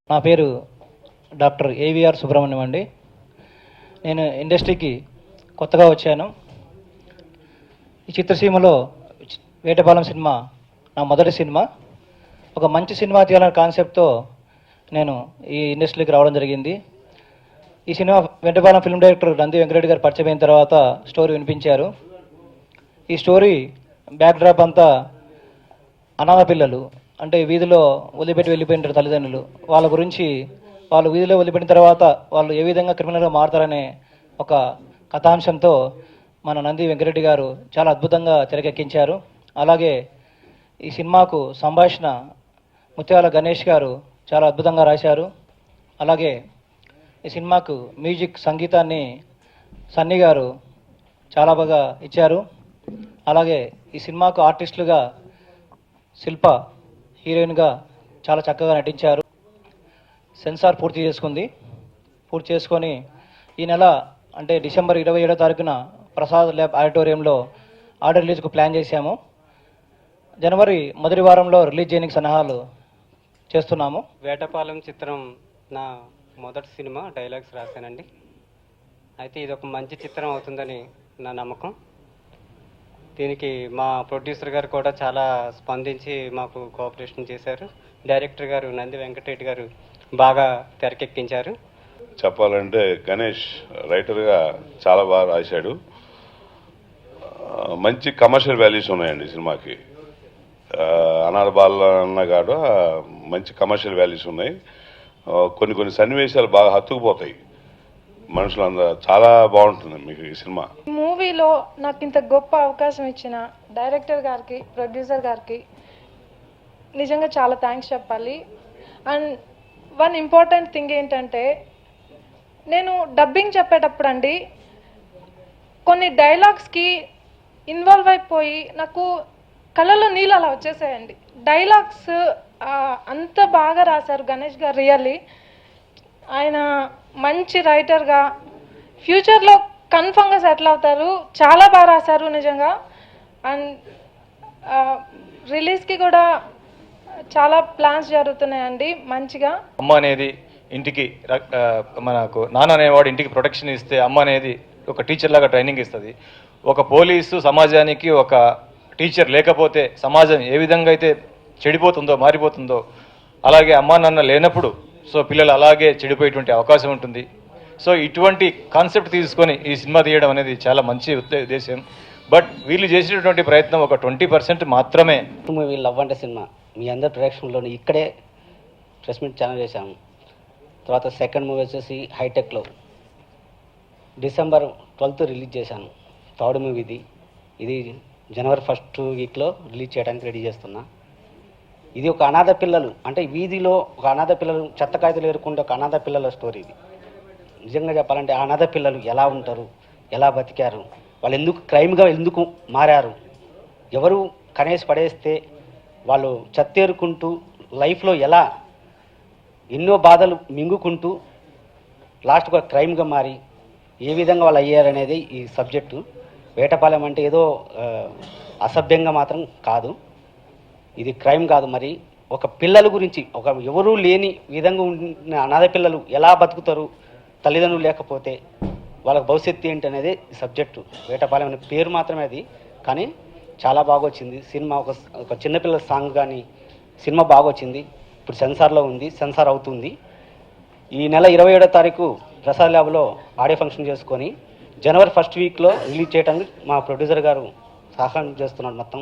నా పేరు doctor AVR Subrahmanyam అండి. నేను ఇండస్ట్రీకి కొత్తగా వచ్చాను. ఈ చిత్రసీమలో వేటపాలెం సినిమా నా మొదటి సినిమా. ఒక మంచి సినిమా తీయాలనే కాన్సెప్ట్తో నేను ఈ ఇండస్ట్రీకి రావడం జరిగింది. ఈ cinema Vetapalem film director Nandi Venkatareddy గారు పరిచయం అయిన తర్వాత స్టోరీ వినిపించారు. ఈ స్టోరీ బ్యాక్డ్రాప్ అంతా అనాథ పిల్లలు, అంటే వీధిలో వదిలిపెట్టి వెళ్ళిపోయిన తల్లిదండ్రులు, వాళ్ళ గురించి వాళ్ళు వీధిలో వదిలిపెట్టిన తర్వాత వాళ్ళు ఏ విధంగా క్రిమినల్గా మారుతారనే ఒక కథాంశంతో మన నంది వెంకటరెడ్డి గారు చాలా అద్భుతంగా తెరకెక్కించారు. అలాగే ఈ సినిమాకు సంభాషణ ముత్యాల గణేష్ గారు చాలా అద్భుతంగా రాశారు. అలాగే ఈ సినిమాకు మ్యూజిక్ సంగీతాన్ని సన్నీ గారు చాలా బాగా ఇచ్చారు. అలాగే ఈ సినిమాకు ఆర్టిస్టులుగా శిల్ప హీరోయిన్గా చాలా చక్కగా నటించారు. సెన్సార్ పూర్తి చేసుకొని ఈ నెల అంటే డిసెంబర్ 27వ తారీఖున ప్రసాద్ ల్యాబ్ ఆడిటోరియంలో ఆడియో రిలీజ్కు ప్లాన్ చేశాము. జనవరి మొదటి వారంలో రిలీజ్ చేయడానికి సన్నాహాలు చేస్తున్నాము. వేటపాలెం చిత్రం నా మొదటి సినిమా, డైలాగ్స్ రాశానండి. అయితే ఇది ఒక మంచి చిత్రం అవుతుందని నా నమ్మకం. దీనికి మా ప్రొడ్యూసర్ గారు కూడా చాలా స్పందించి మాకు కోఆపరేషన్ చేశారు. డైరెక్టర్ గారు నంది వెంకటరెడ్డి గారు బాగా తెరకెక్కించారు. చెప్పాలంటే గణేష్ రైటర్గా చాలా బాగా రాశాడు. మంచి కమర్షియల్ వాల్యూస్ ఉన్నాయండి సినిమాకి. అనాథ బాల అన్నగాడు మంచి కమర్షియల్ వాల్యూస్ ఉన్నాయి. కొన్ని సన్నివేశాలు బాగా హత్తుకుపోతాయి మనుషులందరూ. చాలా బాగుంటుంది మీకు ఈ సినిమా. మూవీలో నాకు ఇంత గొప్ప అవకాశం ఇచ్చిన డైరెక్టర్ గారికి, ప్రొడ్యూసర్ గారికి నిజంగా చాలా థ్యాంక్స్ చెప్పాలి. అండ్ వన్ ఇంపార్టెంట్ థింగ్ ఏంటంటే, నేను డబ్బింగ్ చెప్పేటప్పుడు అండి కొన్ని డైలాగ్స్కి ఇన్వాల్వ్ అయిపోయి నాకు కళ్ళలో నీళ్ళు అలా వచ్చేసాయండి. డైలాగ్స్ అంత బాగా రాశారు గణేష్ గారు. రియల్లీ ఆయన మంచి రైటర్గా ఫ్యూచర్లో కన్ఫర్మ్గా సెటిల్ అవుతారు. చాలా బాగా రాశారు నిజంగా. అండ్ రిలీజ్కి కూడా చాలా ప్లాన్స్ జరుగుతున్నాయండి మంచిగా. అమ్మ అనేది ఇంటికి మనకు నాన్న అనేవాడు ఇంటికి ప్రొటెక్షన్ ఇస్తే, అమ్మ అనేది ఒక టీచర్ లాగా ట్రైనింగ్ ఇస్తుంది. ఒక పోలీసు సమాజానికి ఒక టీచర్ లేకపోతే సమాజం ఏ విధంగా అయితే చెడిపోతుందో, మారిపోతుందో, అలాగే అమ్మా నాన్న లేనప్పుడు సో పిల్లలు అలాగే చెడిపోయేటువంటి అవకాశం ఉంటుంది. సో ఇటువంటి కాన్సెప్ట్ తీసుకొని ఈ సినిమా తీయడం అనేది చాలా మంచి ఉద్దేశం. బట్ వీళ్ళు చేసినటువంటి ప్రయత్నం ఒక 20% మాత్రమే. మూవీ లవ్ అంటే సినిమా మీ అందరి ప్రొడక్షన్లోని ఇక్కడే ప్రెస్ మీట్ ఛానల్ చేశాము. తర్వాత సెకండ్ మూవీ వచ్చేసి హైటెక్లో డిసెంబర్ 12th రిలీజ్ చేశాను. థర్డ్ మూవీ ఇది జనవరి 1st వీక్లో రిలీజ్ చేయడానికి రెడీ చేస్తున్నా. ఇది ఒక అనాథ పిల్లలు, అంటే వీధిలో ఒక అనాథ పిల్లలు చెత్త కాగితాలు ఏరుకుంటే ఒక అనాథ పిల్లల స్టోరీ ఇది. నిజంగా చెప్పాలంటే ఆ అనాథ పిల్లలు ఎలా ఉంటారు, ఎలా బతికారు, వాళ్ళు ఎందుకు క్రైమ్గా ఎందుకు మారారు, ఎవరు కనేసి పడేస్తే వాళ్ళు చెత్త ఏరుకుంటూ లైఫ్లో ఎలా ఎన్నో బాధలు మింగుకుంటూ లాస్ట్కి ఒక క్రైమ్గా మారి ఏ విధంగా వాళ్ళు అయ్యారనేది ఈ సబ్జెక్టు. వేటపాలెం అంటే ఏదో అసభ్యంగా మాత్రం కాదు, ఇది క్రైమ్ కాదు. మరి ఒక పిల్లల గురించి, ఒక ఎవరూ లేని విధంగా ఉన్న అనాథ పిల్లలు ఎలా బతుకుతారు, తల్లిదండ్రులు లేకపోతే వాళ్ళకి భవిష్యత్తు ఏంటి అనేది సబ్జెక్టు. వేటపాలెం అనే పేరు మాత్రమే అది, కానీ చాలా బాగా వచ్చింది సినిమా. ఒక చిన్నపిల్లల సాంగ్ కానీ సినిమా బాగా వచ్చింది. ఇప్పుడు సెన్సార్లో ఉంది, సెన్సార్ అవుతుంది. ఈ నెల 27వ తారీఖు ప్రసాద్ ల్యాబ్లో ఆడియో ఫంక్షన్ చేసుకొని జనవరి 1st వీక్లో రిలీజ్ చేయడానికి మా ప్రొడ్యూసర్ గారు సహాయం చేస్తున్నాడు మొత్తం.